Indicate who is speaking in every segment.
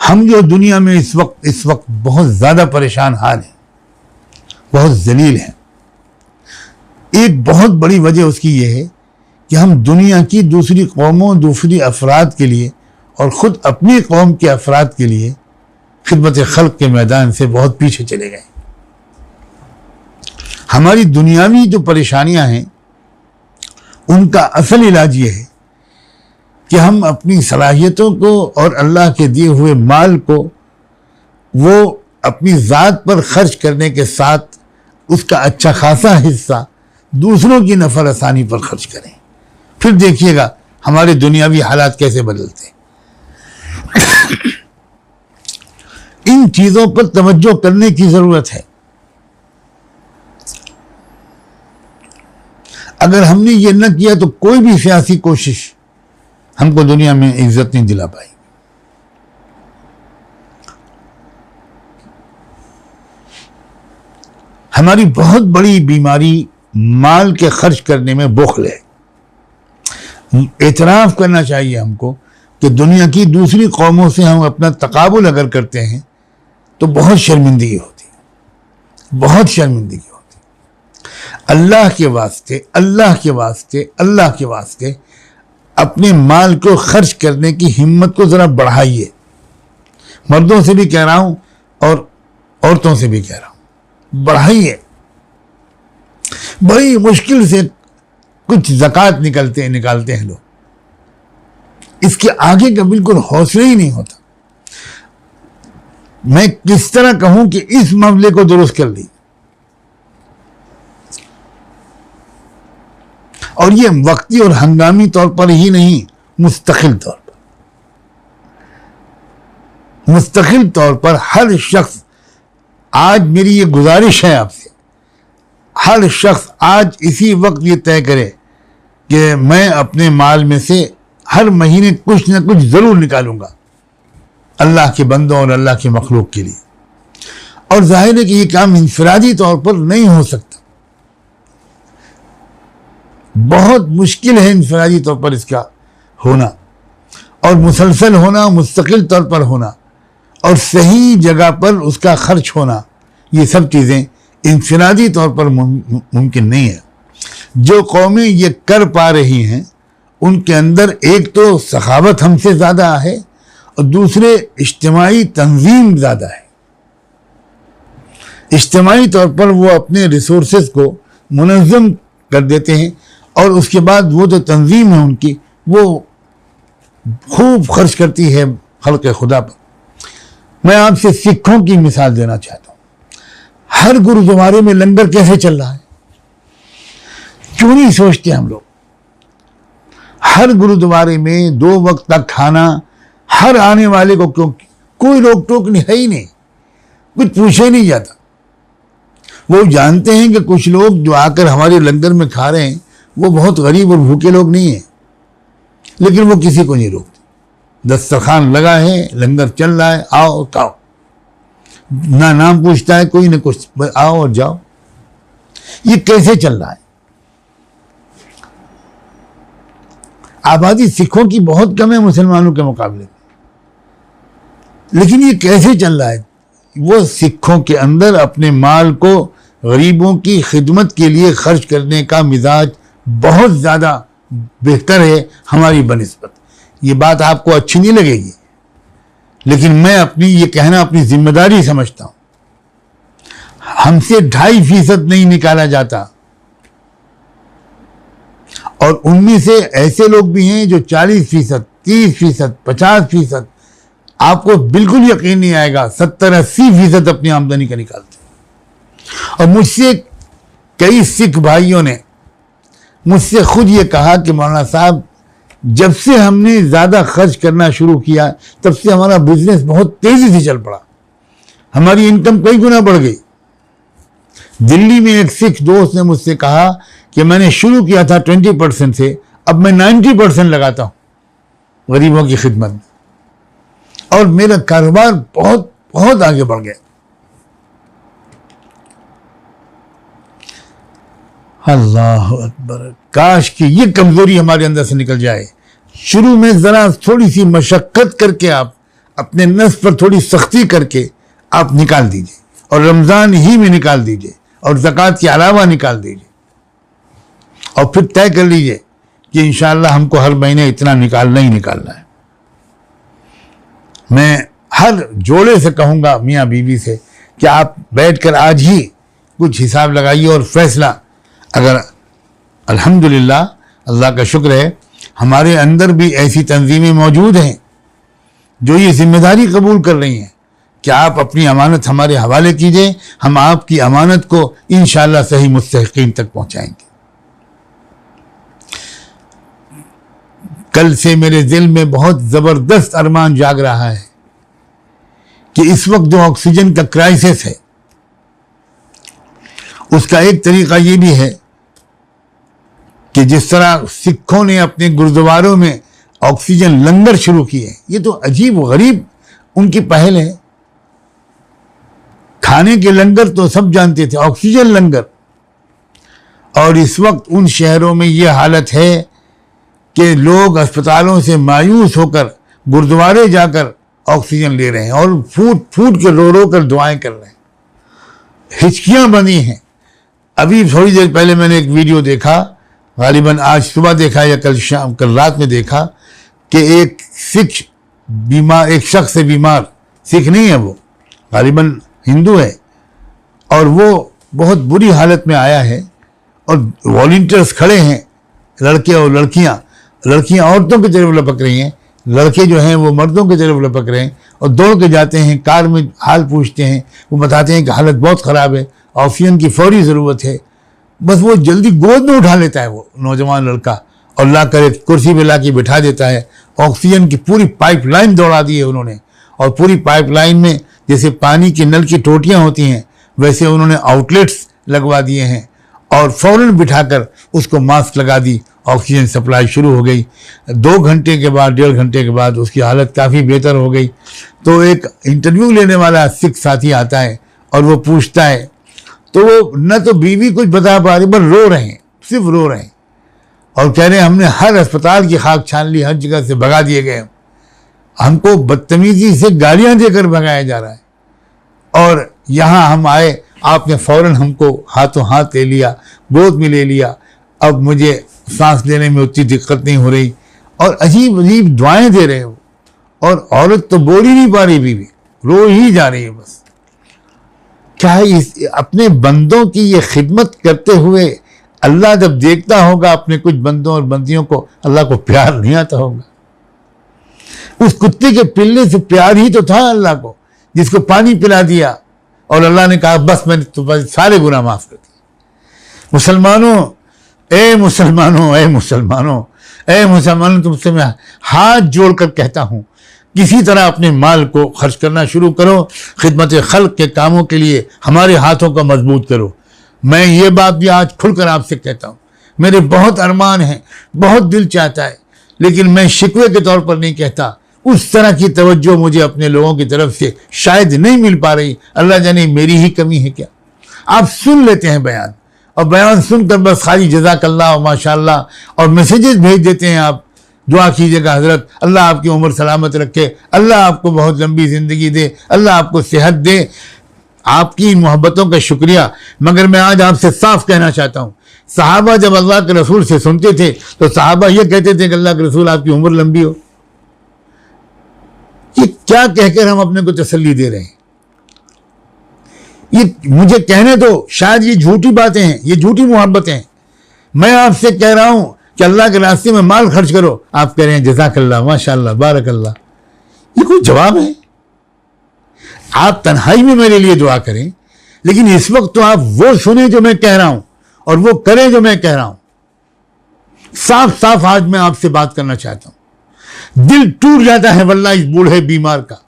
Speaker 1: हम जो दुनिया में इस वक्त बहुत ज़्यादा परेशान हाल हैं, बहुत जलील हैं, एक बहुत बड़ी वजह उसकी ये है कि हम दुनिया की दूसरी कौमों, दूसरी अफराद के लिए और ख़ुद अपनी कौम के अफराद के लिए खिदमत खल्क के मैदान से बहुत पीछे चले गए। हमारी दुनियावी जो परेशानियां हैं उनका असल इलाज ये है कि हम अपनी सलाहियतों को और अल्लाह के दिए हुए माल को वो अपनी ज़ात पर खर्च करने के साथ उसका अच्छा खासा हिस्सा दूसरों की नफर आसानी पर खर्च करें। फिर देखिएगा हमारे दुनियावी हालात कैसे बदलते हैं। इन चीज़ों पर तवज्जो करने की ज़रूरत है। अगर हमने ये न किया तो कोई भी सियासी कोशिश हमको दुनिया में इज्जत नहीं दिला पाई। हमारी बहुत बड़ी बीमारी माल के खर्च करने में बुख़्ल है। एतराफ़ करना चाहिए हमको कि दुनिया की दूसरी कौमों से हम अपना तकाबुल अगर करते हैं तो बहुत शर्मिंदगी होती है, बहुत शर्मिंदगी होती है। अल्लाह के वास्ते, अल्लाह के वास्ते, अल्लाह के वास्ते अपने माल को खर्च करने की हिम्मत को ज़रा बढ़ाइए। मर्दों से भी कह रहा हूँ और औरतों से भी कह रहा हूँ, बढ़ाइए। बड़ी मुश्किल से कुछ ज़कात निकालते हैं लोग, इसके आगे का बिल्कुल हौसला ही नहीं होता। मैं किस तरह कहूं कि इस मामले को दुरुस्त कर ली, और ये वक्ती और हंगामी तौर पर ही नहीं, मुस्तकिल तौर पर, मुस्तकिल तौर पर हर शख्स, आज मेरी ये गुजारिश है आपसे, हर शख्स आज इसी वक्त ये तय करे कि मैं अपने माल में से हर महीने कुछ न कुछ ज़रूर निकालूंगा अल्लाह के बंदों और अल्लाह के मखलूक के लिए। और जाहिर है कि ये काम इंफरादी तौर पर नहीं हो सकता, बहुत मुश्किल है इंफरादी तौर पर इसका होना, और मुसलसल होना, मुस्तकिल तौर पर होना, और सही जगह पर उसका खर्च होना, ये सब चीज़ें इंफरादी तौर पर मुमकिन नहीं है। जो कौमें ये कर पा रही हैं उनके अंदर एक तो सखावत हमसे ज़्यादा है और दूसरे इज्तिमाई तंजीम ज़्यादा है। इज्तिमाई तौर पर वो अपने रिसोर्सेज को मुनज़्ज़म कर देते हैं और उसके बाद वो जो तंजीम है उनकी वो खूब खर्च करती है खल्क़ खुदा पर। मैं आपसे सिखों की मिसाल देना चाहता हूँ। हर गुरुद्वारे में लंगर कैसे चल रहा है, क्यों नहीं सोचते हम लोग? हर गुरुद्वारे में 2 वक्त तक खाना हर आने वाले को, क्यों कोई रोक टोक नहीं है ही नहीं, कुछ पूछे नहीं जाता। वो जानते हैं कि कुछ लोग जो आकर हमारे लंगर में खा रहे हैं वो बहुत गरीब और भूखे लोग नहीं हैं, लेकिन वो किसी को नहीं रोकते। दस्तरखान लगा है, लंगर चल रहा है, आओ खाओ, ना नाम पूछता है कोई, ना कुछ, आओ और जाओ। ये कैसे चल रहा है? आबादी सिखों की बहुत कम है मुसलमानों के मुकाबले में, लेकिन ये कैसे चल रहा है? वो सिखों के अंदर अपने माल को गरीबों की खिदमत के लिए खर्च करने का मिजाज बहुत ज़्यादा बेहतर है हमारी बनिस्बत। ये बात आपको अच्छी नहीं लगेगी, लेकिन मैं अपनी ये कहना अपनी जिम्मेदारी समझता हूँ। हमसे 2.5% नहीं निकाला जाता, और उनमें से ऐसे लोग भी हैं जो 40%, 30%, 50%, आपको बिल्कुल यकीन नहीं आएगा 70-80% अपनी आमदनी का निकालते हैं। और मुझसे कई सिख भाइयों ने मुझसे खुद ये कहा कि मौलाना साहब, जब से हमने ज़्यादा खर्च करना शुरू किया तब से हमारा बिजनेस बहुत तेज़ी से चल पड़ा, हमारी इनकम कई गुना बढ़ गई। दिल्ली में एक सिख दोस्त ने मुझसे कहा कि मैंने शुरू किया था 20% से, अब मैं 90% लगाता हूँ गरीबों की खिदमत में, और मेरा कारोबार बहुत बहुत आगे बढ़ गया। अल्लाह अकबर, काश कि ये कमजोरी हमारे अंदर से निकल जाए। शुरू में जरा थोड़ी सी मशक्कत करके आप अपने नफ्स पर थोड़ी सख्ती करके आप निकाल दीजिए, और रमज़ान ही में निकाल दीजिए, और ज़कात के अलावा निकाल दीजिए, और फिर तय कर लीजिए कि इंशाअल्लाह हमको हर महीने इतना निकालना ही निकालना है। मैं हर जोड़े से कहूँगा, मियाँ बीवी से, कि आप बैठकर आज ही कुछ हिसाब लगाइए और फैसला, अगर अल्हम्दुलिल्लाह अल्लाह का शुक्र है हमारे अंदर भी ऐसी तंजीमें मौजूद हैं जो ये जिम्मेदारी कबूल कर रही हैं कि आप अपनी अमानत हमारे हवाले कीजिए, हम आपकी अमानत को इंशाअल्लाह सही मुस्तहिकीन तक पहुँचाएंगे। कल से मेरे दिल में बहुत ज़बरदस्त अरमान जाग रहा है कि इस वक्त जो ऑक्सीजन का क्राइसिस है, उसका एक तरीका ये भी है कि जिस तरह सिखों ने अपने गुरुद्वारों में ऑक्सीजन लंगर शुरू किए, ये तो अजीब व गरीब उनकी पहल है। खाने के लंगर तो सब जानते थे, ऑक्सीजन लंगर। और इस वक्त उन शहरों में ये हालत है कि लोग अस्पतालों से मायूस होकर गुरुद्वारे जाकर ऑक्सीजन ले रहे हैं और फूट फूट के रो रो कर दुआएं कर रहे हैं। हिचकियां बनी हैं। अभी थोड़ी देर पहले मैंने एक वीडियो देखा, गालिबन आज सुबह देखा या कल रात में देखा, कि एक एक शख्स से बीमार, सिख नहीं है वो, गालिबन हिंदू है, और वो बहुत बुरी हालत में आया है, और वॉलंटियर्स खड़े हैं, लड़के और लड़कियां औरतों की तरफ लपक रही हैं, लड़के जो हैं वो मर्दों की तरफ लपक रहे हैं, और दौड़ के जाते हैं, कार में हाल पूछते हैं, वो बताते हैं कि हालत बहुत ख़राब है, ऑक्सीजन की फौरी ज़रूरत है। बस वो जल्दी गोद में उठा लेता है वो नौजवान लड़का, और ला कर एक कुर्सी पे ला के बिठा देता है। ऑक्सीजन की पूरी पाइपलाइन दौड़ा दी है उन्होंने, और पूरी पाइपलाइन में जैसे पानी की नल की टोटियाँ होती हैं वैसे उन्होंने आउटलेट्स लगवा दिए हैं, और फ़ौरन बिठाकर उसको मास्क लगा दी। ऑक्सीजन सप्लाई शुरू हो गई। 2 घंटे के बाद, 1.5 घंटे के बाद उसकी हालत काफ़ी बेहतर हो गई। तो एक इंटरव्यू लेने वाला सिख साथी आता है और वो पूछता है, तो वो न तो बीवी कुछ बता पा रही, पर रो रहे हैं, सिर्फ रो रहे हैं, और कह रहे हैं हमने हर अस्पताल की खाक छान ली, हर जगह से भगा दिए गए, हमको बदतमीजी से गालियां देकर भगाया जा रहा है, और यहाँ हम आए, आपने फ़ौरन हमको हाथों हाथ ले लिया, गोद में ले लिया, अब मुझे सांस लेने में उतनी दिक्कत नहीं हो रही, और अजीब अजीब दुआएं दे रहे हो। और औरत तो बोल ही नहीं पा रही, बीवी रो ही जा रही है। बस क्या है, इस अपने बंदों की ये खिदमत करते हुए अल्लाह जब देखता होगा अपने कुछ बंदों और बंदियों को, अल्लाह को प्यार नहीं आता होगा। उस कुत्ते के पिल्ले से प्यार ही तो था अल्लाह को, जिसको पानी पिला दिया, और अल्लाह ने कहा बस मैंने तुम्हारे सारे गुनाह माफ कर दिए। मुसलमानों, ए मुसलमानों, ए मुसलमानों, ए मुसलमानों, तुमसे मैं हाथ जोड़कर कहता हूँ, किसी तरह अपने माल को खर्च करना शुरू करो, खिदमत खल्क के कामों के लिए हमारे हाथों को मजबूत करो। मैं ये बात भी आज खुलकर आपसे कहता हूँ, मेरे बहुत अरमान हैं, बहुत दिल चाहता है, लेकिन मैं शिकवे के तौर पर नहीं कहता, उस तरह की तवज्जो मुझे अपने लोगों की तरफ से शायद नहीं मिल पा रही। अल्लाह जाने मेरी ही कमी है क्या। आप सुन लेते हैं बयान, और बयान सुनकर बस खाली जज़ाकल्लाह और माशाअल्लाह और मैसेजेस भेज देते हैं। आप दुआ कीजिएगा हज़रत, अल्लाह आपकी उम्र सलामत रखे, अल्लाह आपको बहुत लंबी ज़िंदगी दे, अल्लाह आपको सेहत दे। आपकी इन मोहब्बतों का शुक्रिया। मगर मैं आज आपसे साफ कहना चाहता हूँ, सहाबा जब अल्लाह के रसूल से सुनते थे तो सहाबा ये कहते थे कि अल्लाह के रसूल आपकी उम्र लंबी हो। ये क्या कहकर हम अपने को तसल्ली दे रहे हैं? ये मुझे कहने दो, शायद ये झूठी बातें हैं, ये झूठी मोहब्बतें हैं। मैं आपसे कह रहा हूं कि अल्लाह के रास्ते में माल खर्च करो, आप कह रहे हैं जज़ाकल्लाह, माशाअल्लाह, बारकल्लाह। ये कोई जवाब है? आप तन्हाई में मेरे लिए दुआ करें, लेकिन इस वक्त तो आप वो सुने जो मैं कह रहा हूं और वो करें जो मैं कह रहा हूं। साफ साफ आज मैं आपसे बात करना चाहता हूं। दिल टूट जाता है वल्लाह इस बूढ़े बीमार का।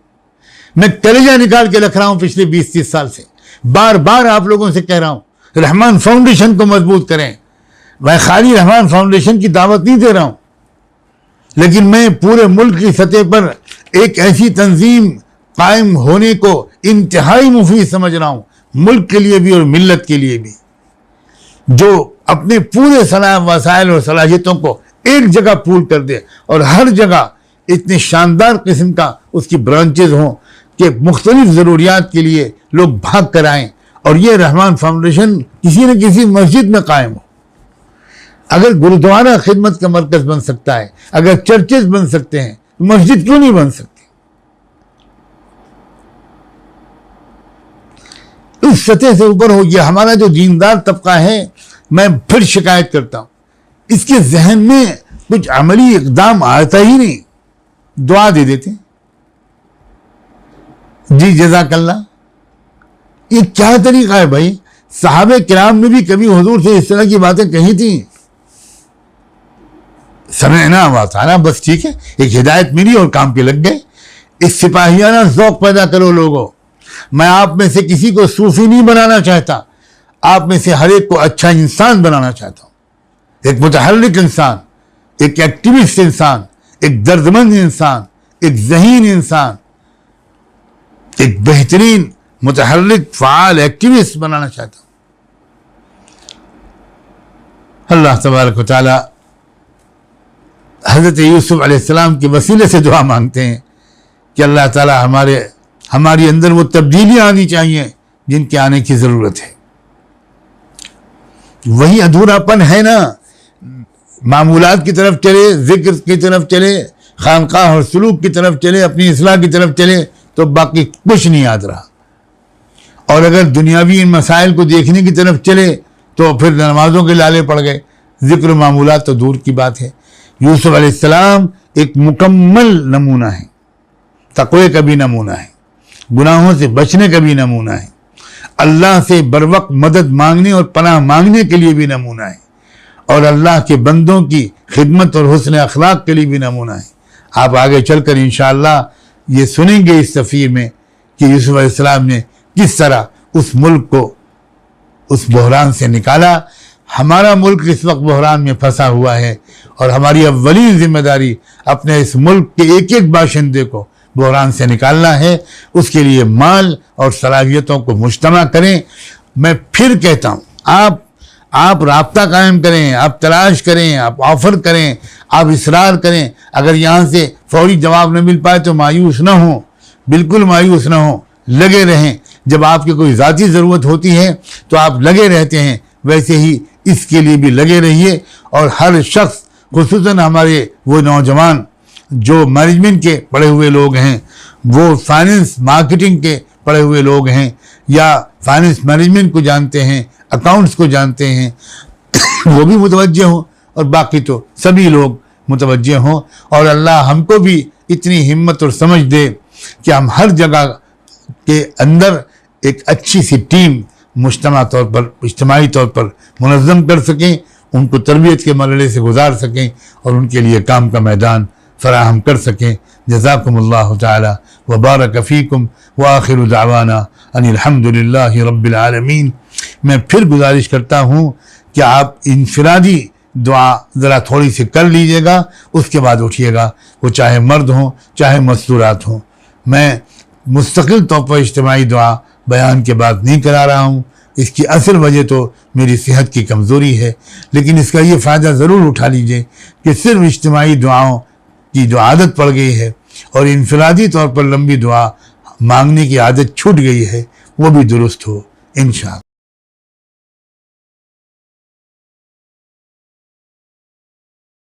Speaker 1: मैं कलेजा निकाल के रख रहा हूं पिछले 20-30 साल से। बार बार आप लोगों से कह रहा हूं, रहमान फाउंडेशन को मजबूत करें। मैं खाली रहमान फाउंडेशन की दावत नहीं दे रहा हूं, लेकिन मैं पूरे मुल्क की सतह पर एक ऐसी तंजीम कायम होने को इंतहाई मुफीद समझ रहा हूं, मुल्क के लिए भी और मिल्लत के लिए भी, जो अपने पूरे सलाह वसाइल और सलाहियतों को एक जगह पूल कर दे और हर जगह इतने शानदार किस्म का उसकी ब्रांचेज हों कि मुख्तलिफ ज़रूरियात के लिए लोग भाग कर आएँ और ये रहमान फाउंडेशन किसी न किसी मस्जिद में कायम हो। अगर गुरुद्वारा खिदमत का मरकज़ बन सकता है, अगर चर्चेज बन सकते हैं, तो मस्जिद क्यों नहीं बन सकती? इस सतह से ऊपर हो गया हमारा जो दीनदार तबका है। मैं फिर शिकायत करता हूं, इसके जहन में कुछ अमली इकदाम आता ही नहीं, दुआ दे देते जी जज़ाकल्लाह। ये क्या तरीका है भाई? सहाबे किराम ने भी कभी हुजूर से इस तरह की बातें कही थी? समझना हुआ था ना, बस ठीक है, एक हिदायत मिली और काम पे लग गए। इस सिपाहियाना ज़ौक़ पैदा करो लोगों। मैं आप में से किसी को सूफी नहीं बनाना चाहता, आप में से हर एक को अच्छा इंसान बनाना चाहता हूं। एक मुतहर्रिक इंसान, एक एक्टिविस्ट इंसान, एक दर्दमंद इंसान, एक ज़हीन इंसान, एक बेहतरीन मुतहर्रिक फ़ाल एक्टिविस्ट बनाना चाहता हूं। अल्लाह तबारक व तआला हज़रत यूसुफ अलैहिस्सलाम के वसीले से दुआ मांगते हैं कि अल्लाह ताला हमारी अंदर वो तब्दीलियाँ आनी चाहिए जिनके आने की ज़रूरत है। वही अधूरापन है ना, मामूलात की तरफ चले, जिक्र की तरफ चले, खानकाह और सुलूक की तरफ चले, अपनी इस्लाह की तरफ चले, तो बाकी कुछ नहीं याद रहा। और अगर दुनियावी इन मसाइल को देखने की तरफ चले तो फिर नमाजों के लाले पड़ गए, जिक्र मामूलात तो दूर की बात है। यूसुफ अलैहिस्सलाम एक मुकम्मल नमूना है, तक़वे का भी नमूना है, गुनाहों से बचने का भी नमूना है, अल्लाह से बर वक्त मदद मांगने और पनाह मांगने के लिए भी नमूना है, और अल्लाह के बंदों की खिदमत और हुस्न अखलाक के लिए भी नमूना है। आप आगे चलकर इंशाअल्लाह ये सुनेंगे इस तफसीर में कि यूसुफ अलैहिस्सलाम ने किस तरह उस मुल्क को उस बहरान से निकाला। हमारा मुल्क इस वक्त बहरान में फंसा हुआ है और हमारी अव्वलीन जिम्मेदारी अपने इस मुल्क के एक एक बाशिंदे को बहरान से निकालना है। उसके लिए माल और सलाहियतों को मुज्तमा करें। मैं फिर कहता हूँ, आप राब्ता कायम करें, आप तलाश करें, आप ऑफ़र करें, आप इसरार करें। अगर यहाँ से फौरी जवाब न मिल पाए तो मायूस ना हो, बिल्कुल मायूस ना हो, लगे रहें। जब आपकी कोई ज़ाती ज़रूरत होती है तो आप लगे रहते हैं, वैसे ही इसके लिए भी लगे रहिए। और हर शख्स, खुसूसन हमारे वो नौजवान जो मैनेजमेंट के पढ़े हुए लोग हैं, वो फाइनेंस मार्केटिंग के पढ़े हुए लोग हैं या फाइनेंस मैनेजमेंट को जानते हैं, अकाउंट्स को जानते हैं, वो भी मुतवज्जे हों और बाकी तो सभी लोग मुतवज्जे हों। और अल्लाह हमको भी इतनी हिम्मत और समझ दे कि हम हर जगह के अंदर एक अच्छी सी टीम मुज्तमा तौर पर, इज्तिमाई तौर पर मुनज़्ज़म कर सकें, उनको तरबियत के मरहले से गुजार सकें और उनके लिए काम का मैदान फराहम कर सकें। जज़ाकुमुल्लाहु ताला व बारक फ़ीकुम व आखिरु दावाना अनिल हम्दुलिल्लाहि रब्बिल आलमीन। मैं फिर गुजारिश करता हूँ कि आप इनफिरादी दुआ ज़रा थोड़ी सी कर लीजिएगा, उसके बाद उठिएगा, वो चाहे मर्द हों चाहे मस्तूरात हों। मैं मुस्तकिल तौर पर इज्तिमाई दुआ बयान के बाद नहीं करा रहा हूँ। इसकी असल वजह तो मेरी सेहत की कमज़ोरी है, लेकिन इसका ये फ़ायदा ज़रूर उठा लीजिए कि सिर्फ इज्तिमाई दुआओं की जो आदत पड़ गई है और इनफरादी तौर पर लंबी दुआ मांगने की आदत छूट गई है, वो भी दुरुस्त हो इंशाअल्लाह।